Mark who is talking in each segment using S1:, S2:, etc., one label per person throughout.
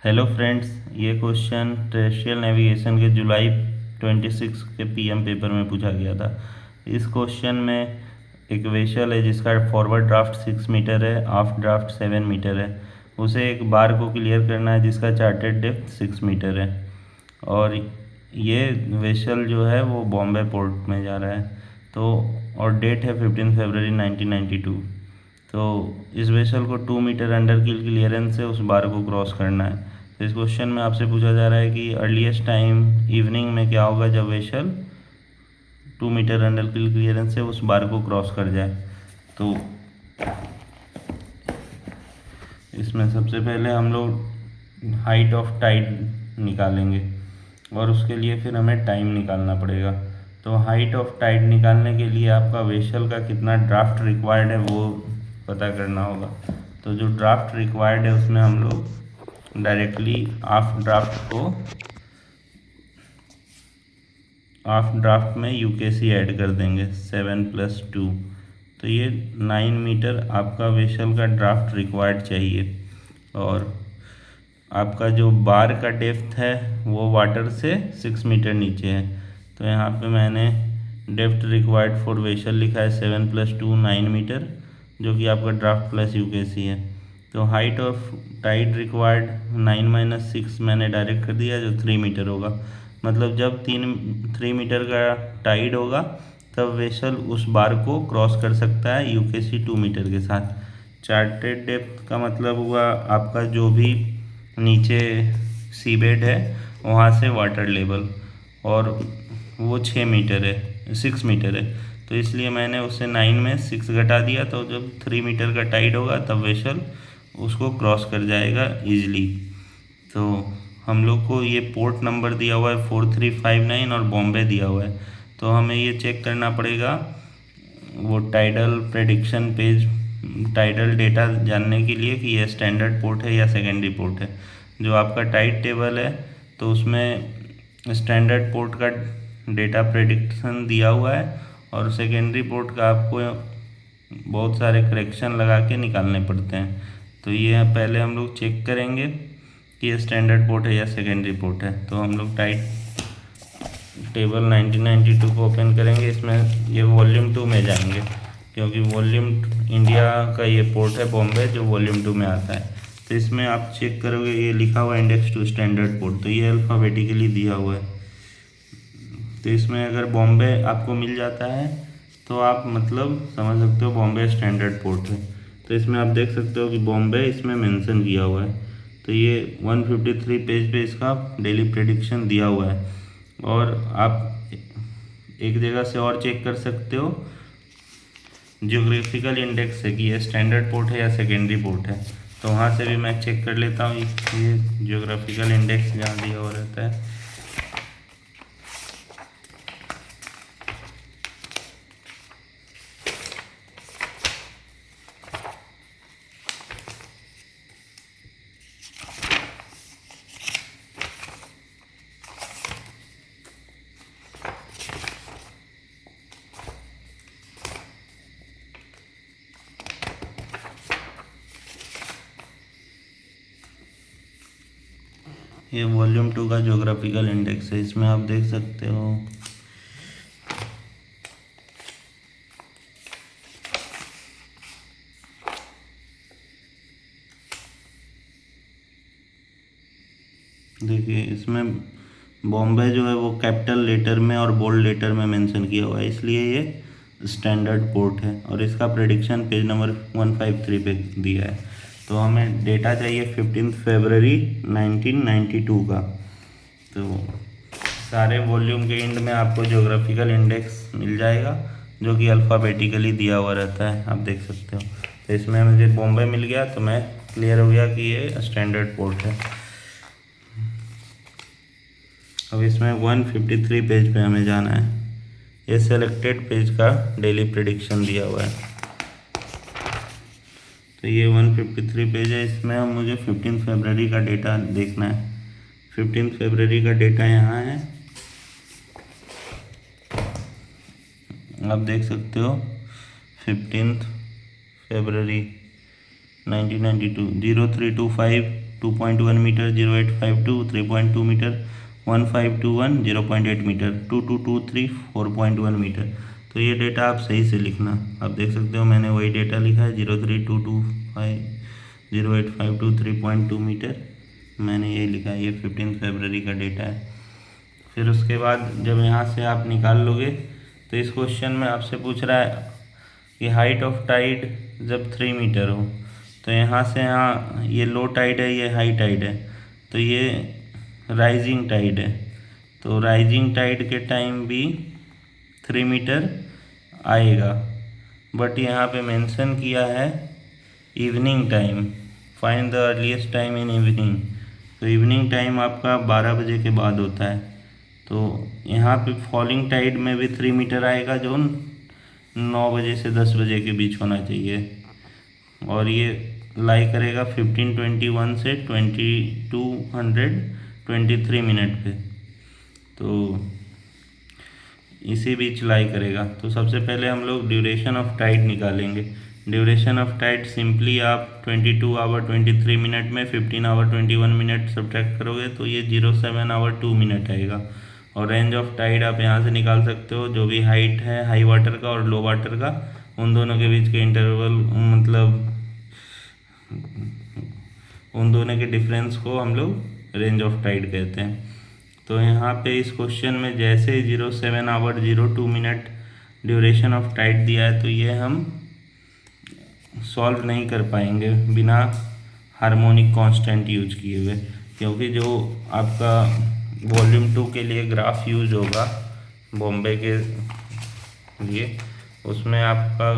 S1: Hello friends, ये question terrestrial navigation के जुलाई 26 के पीएम पेपर में पूछा गया था। इस क्वेश्चन में एक वेसल है जिसका फॉरवर्ड ड्राफ्ट 6 मीटर है, आफ्ट ड्राफ्ट 7 मीटर है। उसे एक बार को क्लियर करना है जिसका चार्टेड डेप्थ 6 मीटर है। और ये वेसल जो है वो बॉम्बे पोर्ट में जा रहा है। तो और डेट है 15 फरवरी 1992। तो इस वेसल को 2 मीटर अंडर किल क्लियरेंस से उस बार को क्रॉस करना है। तो इस क्वेश्चन में आपसे पूछा जा रहा है कि अर्लीस्ट टाइम इवनिंग में क्या होगा जब वेसल 2 मीटर अंडर किल क्लियरेंस से उस बार को क्रॉस कर जाए। तो इसमें सबसे पहले हम लोग हाइट ऑफ टाइड निकालेंगे और उसके लिए फिर हमें टाइम निकालना पड़ेगा। तो हाइट ऑफ टाइड निकालने के लिए आपका वेसल का कितना ड्राफ्ट रिक्वायर्ड है वो पता करना होगा। तो जो ड्राफ्ट रिक्वायर्ड है उसमें हम लोग डायरेक्टली हाफ ड्राफ्ट में यूकेसी ऐड कर देंगे 7+2। तो ये 9 मीटर आपका वेसल का ड्राफ्ट रिक्वायर्ड चाहिए। और आपका जो बार का डेप्थ है वो वाटर से 6 मीटर नीचे है। तो यहाँ पे मैंने डेप्थ रिक्वायर्ड फॉर वेसल लिखा है 7+2 9 मीटर, जो कि आपका ड्राफ्ट प्लस यूकेसी है। तो हाइट ऑफ टाइड रिक्वायर्ड 9 - 6 मैंने डायरेक्ट कर दिया जो 3 मीटर होगा। मतलब जब 3 मीटर का टाइड होगा तब वेसल उस बार को क्रॉस कर सकता है यूकेसी 2 मीटर के साथ। चार्टेड डेप्थ का मतलब हुआ आपका जो भी नीचे सीबेड है वहाँ से वाटर लेवल, और वो 6 मीटर है 6 मीटर है। तो इसलिए मैंने उससे 9 में 6 घटा दिया। तो जब 3 मीटर का टाइड होगा तब वेसल उसको क्रॉस कर जाएगा ईजिली। तो हम लोग को ये पोर्ट नंबर दिया हुआ है 4359 और बॉम्बे दिया हुआ है। तो हमें ये चेक करना पड़ेगा वो tidal prediction page, tidal data जानने के लिए कि ये स्टैंडर्ड पोर्ट है या सेकेंडरी पोर्ट है। जो आपका टाइड टेबल है तो उसमें स्टैंडर्ड पोर्ट का डेटा प्रेडिक्शन दिया हुआ है और सेकेंडरी पोर्ट का आपको बहुत सारे करेक्शन लगा के निकालने पड़ते हैं। तो ये पहले हम लोग चेक करेंगे कि ये स्टैंडर्ड पोर्ट है या सेकेंडरी पोर्ट है। तो हम लोग टाइड टेबल 1992 को ओपन करेंगे। इसमें ये वॉल्यूम 2 में जाएंगे क्योंकि वॉल्यूम इंडिया का ये पोर्ट है बॉम्बे जो वॉल्यूम 2 में आता है। तो इसमें आप चेक करोगे ये लिखा हुआ है इंडेक्स टू स्टैंडर्ड पोर्ट, तो ये अल्फ़ाबेटिकली दिया हुआ है। तो इसमें अगर बॉम्बे आपको मिल जाता है तो आप मतलब समझ सकते हो बॉम्बे स्टैंडर्ड पोर्ट है। तो इसमें आप देख सकते हो कि बॉम्बे इसमें मेंशन किया हुआ है। तो ये 153 पेज पे इसका डेली प्रेडिक्शन दिया हुआ है। और आप एक जगह से और चेक कर सकते हो जियोग्राफिकल इंडेक्स से कि ये स्टैंडर्ड पोर्ट है या सेकेंडरी पोर्ट है। तो वहाँ से भी मैं चेक कर लेता हूँ ये जियोग्राफिकल इंडेक्स जहाँ दिया हुआ रहता है। ये वॉल्यूम 2 का ज्योग्राफिकल इंडेक्स है, इसमें आप देख सकते हो देखिए इसमें बॉम्बे जो है वो कैपिटल लेटर में और बोल्ड लेटर में मेंशन किया हुआ है, इसलिए ये स्टैंडर्ड पोर्ट है। और इसका प्रेडिक्शन पेज नंबर 153 पे दिया है। तो हमें डेटा चाहिए 15 फरवरी 1992 का। तो सारे वॉल्यूम के एंड में आपको ज्योग्राफिकल इंडेक्स मिल जाएगा जो कि अल्फ़ाबेटिकली दिया हुआ रहता है, आप देख सकते हो। तो इसमें मुझे बॉम्बे मिल गया तो मैं क्लियर हो गया कि ये स्टैंडर्ड पोर्ट है। अब इसमें 153 पेज पे हमें जाना है। ये सेलेक्टेड पेज का डेली प्रेडिक्शन दिया हुआ है। तो ये 153 पेज है, इसमें अब मुझे 15 फरवरी का डेटा देखना है। 15 फरवरी का डेटा यहाँ है, आप देख सकते हो 15 फरवरी 1992 0325 2.1 मीटर 0852, 3.2 मीटर 1521, 0.8 मीटर 2223, 4.1 मीटर। तो ये डेटा आप सही से लिखना। आप देख सकते हो मैंने वही डेटा लिखा है 03225, 0852, 3.2 मीटर, मैंने यही लिखा है। ये 15 फरवरी का डेटा है। फिर उसके बाद जब यहाँ से आप निकाल लोगे तो इस क्वेश्चन में आपसे पूछ रहा है कि हाइट ऑफ टाइड जब 3 मीटर हो, तो यहाँ से यहाँ ये लो टाइड है, ये हाई टाइड है, तो ये राइजिंग टाइड है। तो राइजिंग टाइड के टाइम भी 3 मीटर आएगा, बट यहाँ पे मेंशन किया है evening time, find the earliest time in evening. तो इवनिंग टाइम आपका 12 बजे के बाद होता है। तो यहाँ पे फॉलिंग टाइड में भी 3 मीटर आएगा, जो 9 बजे से 10 बजे के बीच होना चाहिए, और ये लाई करेगा 1521 से 2223 मिनट पे। तो इसी बीच लाई करेगा। तो सबसे पहले हम लोग ड्यूरेशन ऑफ टाइड निकालेंगे। ड्यूरेशन ऑफ टाइड सिंपली आप 22 आवर 23 मिनट में 15 आवर 21 मिनट सब्ट्रैक्ट करोगे तो ये 07 आवर 2 मिनट आएगा। और रेंज ऑफ टाइड आप यहाँ से निकाल सकते हो, जो भी हाइट है हाई वाटर का और लो वाटर का, उन दोनों के बीच के इंटरवल, मतलब उन दोनों के डिफरेंस को हम लोग रेंज ऑफ टाइड कहते हैं। तो यहाँ पे इस क्वेश्चन में जैसे 07 hour 02 minute duration of tide दिया है, तो ये हम सॉल्व नहीं कर पाएंगे बिना हार्मोनिक कांस्टेंट यूज किए हुए, क्योंकि जो आपका वॉल्यूम 2 के लिए ग्राफ यूज होगा बॉम्बे के लिए, उसमें आपका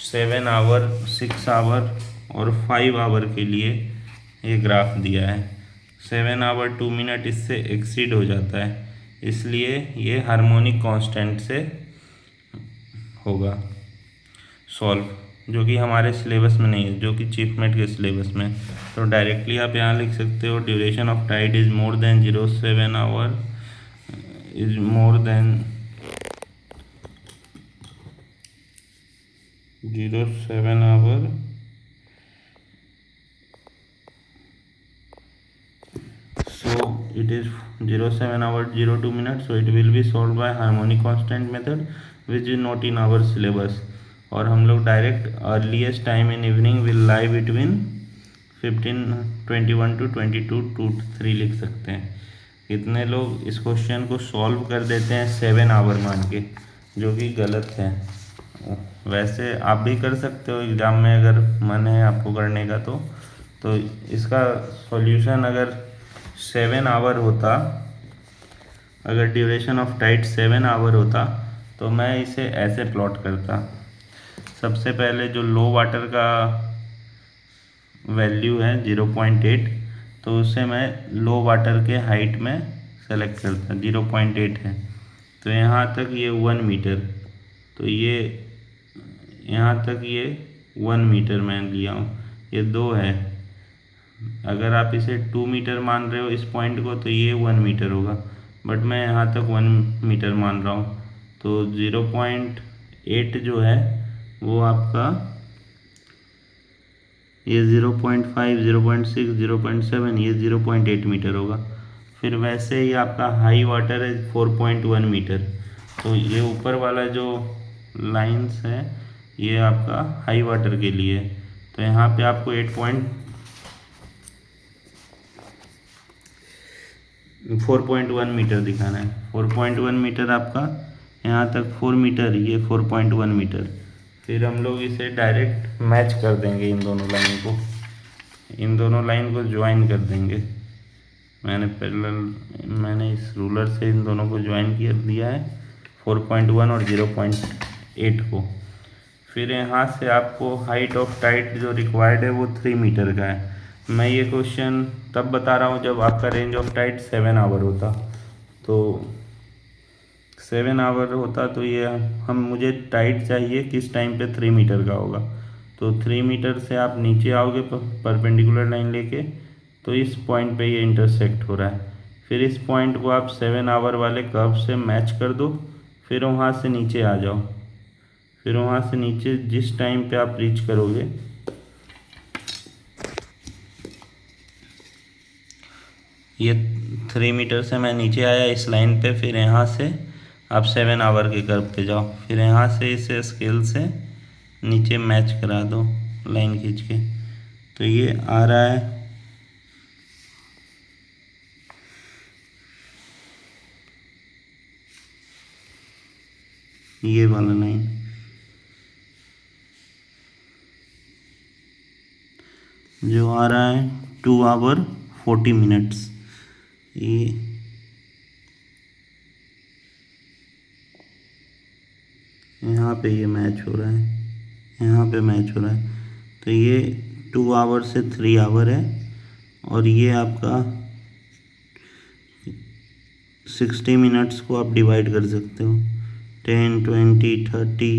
S1: 7 आवर 6 आवर और 5 आवर के लिए ये ग्राफ दिया है। 7 आवर 2 मिनट इससे एक्सीड हो जाता है, इसलिए ये हार्मोनिक कांस्टेंट से होगा सॉल्व, जो कि हमारे सिलेबस में नहीं है, जो कि चीफमेट के सिलेबस में। तो डायरेक्टली आप यहाँ लिख सकते हो duration of tide is more than 07 hour is more than 07 hour so it is 07 hour 02 minutes, so it will be solved by harmonic constant method which is not in our syllabus। और हम लोग direct earliest time in evening will lie between 15:21 to 22:03 लिख सकते हैं। कितने लोग इस question को सॉल्व कर देते हैं 7 आवर मान के, जो कि गलत है। वैसे आप भी कर सकते हो एग्ज़ाम में, अगर मन है आपको करने का तो इसका सॉल्यूशन अगर 7 आवर होता, अगर ड्यूरेशन ऑफ टाइड 7 आवर होता, तो मैं इसे ऐसे प्लॉट करता। सबसे पहले जो लो वाटर का वैल्यू है 0.8, तो उसे मैं लो वाटर के हाइट में सेलेक्ट करता। 0.8 है, तो यहाँ तक ये 1 मीटर, तो ये यहाँ तक ये 1 मीटर मैं लिया हूँ, ये 2 है। अगर आप इसे 2 मीटर मान रहे हो इस पॉइंट को, तो ये 1 मीटर होगा, बट मैं यहाँ तक 1 मीटर मान रहा हूँ। तो 0.8 जो है वो आपका ये 0.5, 0.6, 0.7, ये 0.8 मीटर होगा। फिर वैसे ही आपका हाई वाटर है 4.1 मीटर, तो ये ऊपर वाला जो लाइंस है ये आपका हाई वाटर के लिए। तो यहाँ पे आपको 4.1 मीटर दिखाना है। 4.1 मीटर आपका यहाँ तक 4 मीटर, ये 4.1 मीटर। फिर हम लोग इसे डायरेक्ट मैच कर देंगे, इन दोनों लाइन को ज्वाइन कर देंगे। मैंने इस रूलर से इन दोनों को ज्वाइन कर दिया है, 4.1 और 0.8 को। फिर यहाँ से आपको हाइट ऑफ टाइड जो रिक्वायर्ड है वो 3 मीटर का है। मैं ये क्वेश्चन तब बता रहा हूँ जब आपका रेंज ऑफ टाइड 7 आवर होता। तो 7 आवर होता तो ये मुझे टाइड चाहिए किस टाइम पे 3 मीटर का होगा। तो 3 मीटर से आप नीचे आओगे परपेंडिकुलर लाइन लेके, तो इस पॉइंट पे ये इंटरसेक्ट हो रहा है। फिर इस पॉइंट को आप 7 आवर वाले कर्व से मैच कर दो, फिर वहाँ से नीचे आ जाओ। फिर वहाँ से नीचे जिस टाइम पे आप रीच करोगे, ये 3 मीटर से मैं नीचे आया इस लाइन पे, फिर यहाँ से आप 7 आवर के कर्व पे जाओ, फिर यहाँ से इसे स्केल से नीचे मैच करा दो लाइन खींच के। तो ये आ रहा है ये वाला लाइन, जो आ रहा है 2 आवर 40 मिनट्स। ये यहाँ पे ये मैच हो रहा है, यहाँ पे मैच हो रहा है। तो ये 2 आवर से 3 आवर है, और ये आपका 60 मिनट्स को आप डिवाइड कर सकते हो, 10, 20, 30,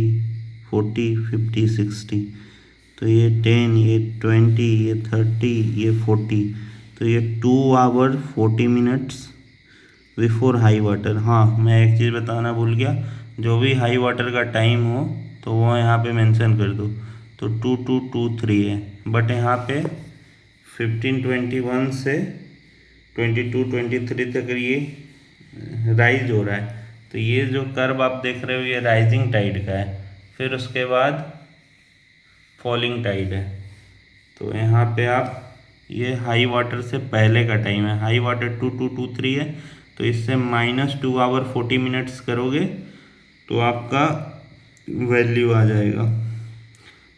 S1: 40, 50, 60। तो ये 10, ये 20, ये 30, ये 40। तो ये 2 hour 40 minutes before high water. हाँ, मैं एक चीज़ बताना भूल गया, जो भी हाई वाटर का टाइम हो तो वो यहाँ पे मेंशन कर दो। तो 2223 है, बट यहाँ पे 1521 से 2223 तक ये राइज हो रहा है। तो ये जो कर्व आप देख रहे हो ये राइजिंग टाइड का है, फिर उसके बाद फॉलिंग टाइड है। तो यहाँ पे आप ये हाई वाटर से पहले का टाइम है, हाई वाटर 2223 है, तो इससे -2 आवर 40 मिनट्स करोगे तो आपका वैल्यू आ जाएगा।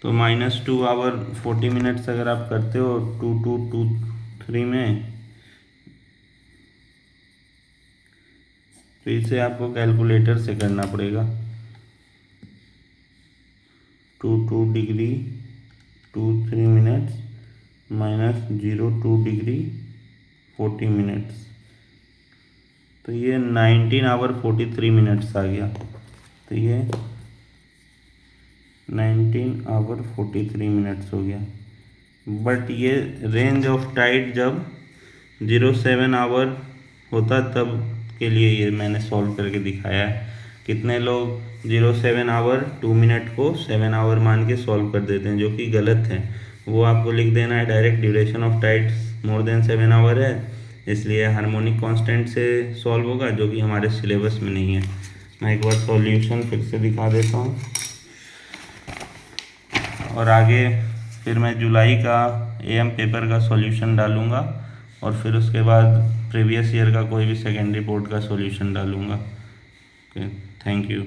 S1: तो -2 आवर 40 मिनट्स अगर आप करते हो 2223 में, तो इसे आपको कैलकुलेटर से करना पड़ेगा। 22 डिग्री 23 मिनट्स -02 डिग्री 40 मिनट्स, तो ये 19 आवर 43 मिनट्स आ गया। तो ये 19 आवर 43 मिनट्स हो गया। बट ये रेंज ऑफ टाइड जब 07 आवर होता तब के लिए ये मैंने सॉल्व करके दिखाया है। कितने लोग 07 आवर 2 मिनट को 7 आवर मान के सॉल्व कर देते हैं, जो कि गलत है। वो आपको लिख देना है direct duration of tide more than 7 hour है, इसलिए हार्मोनिक कांस्टेंट से सॉल्व होगा, जो कि हमारे सिलेबस में नहीं है। मैं एक बार सॉल्यूशन फिर से दिखा देता हूँ, और आगे फिर मैं जुलाई का AM पेपर का सॉल्यूशन डालूँगा, और फिर उसके बाद प्रीवियस ईयर का कोई भी सेकेंडरी बोर्ड का सॉल्यूशन डालूँगा। Okay, thank you.